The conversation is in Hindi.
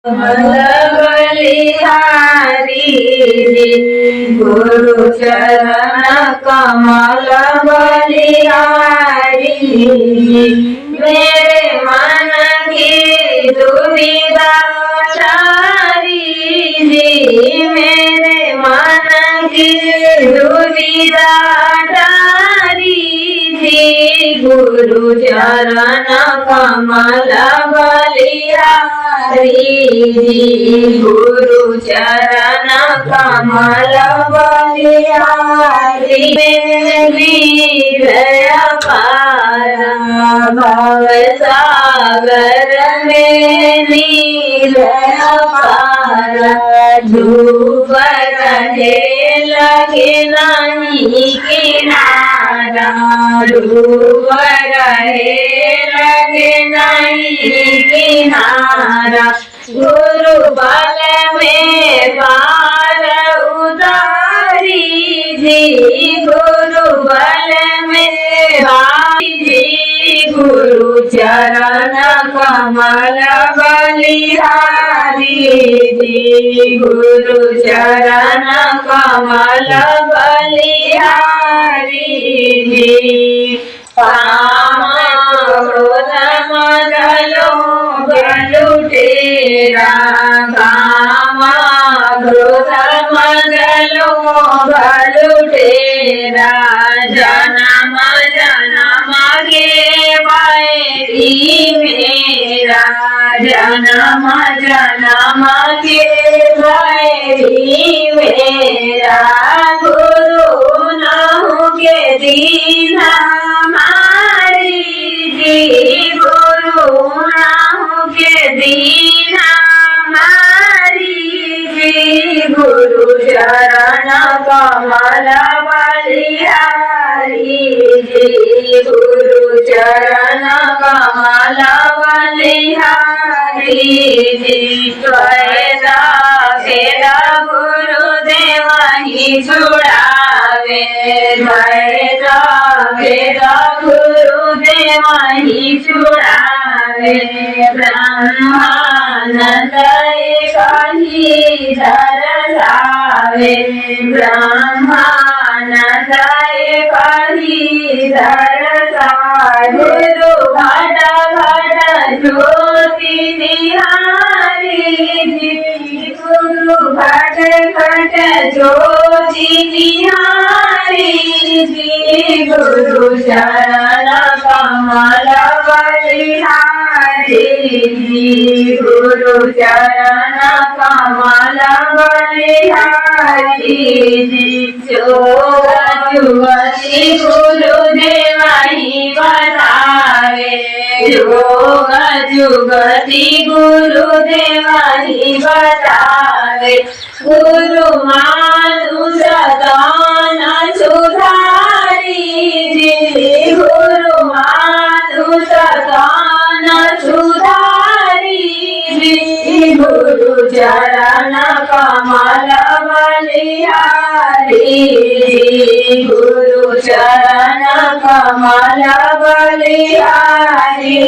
बलिहारी गुरु चरण कमल बलिहारी मेरे मन की दुविधा टारी मेरे मन की दुविधा टारी गुरु चरण कमल बलिहारी गुरु चरण कमल बलिहारी वीर अपार भव सागर में नील अपार डूब रहे लगे नहीं किनारा डूब रहे लगे नहीं किनारा गुरु बल में पार उतारी गुरु बल में पारी गुरु चरण कमल बलिहारी गुरु चरण कमल बलिहारी काम क्रोध मद लोभ लुटेरा काम क्रोध मद लोभ लुटेरा जन्म जन्म के वैरी मेरा जन्म जन्म के वैरी मेरा गुरु नहु के दीन हमारी गुरु नहु के दीन हमारी गुरु चरण कमल बलिहारी गुरु चरण कमल बलिहारी वेदा वेदा गुरुदेव ही छुड़ावे वेदा वेदा गुरुदेव ही छुड़ावे ब्रह्मानंद कही धरसावे ब्रह्मानंद कही धरसावे गुरु घट घट ज्योति निहारी गुरु घट घट ज्योति निहारी गुरु चरण कमल बलिहारी गुरु चरण कमल बलिहारी जोग जुगति गुरुदेव ही बतावे जोग जुगति गुरुदेव ही बतावे गुरु मानु सदान सुधारी गुरु मानु सदान सुधारी गुरु चरण कमल बलिहारी गुरु चरण कमल बलिहारी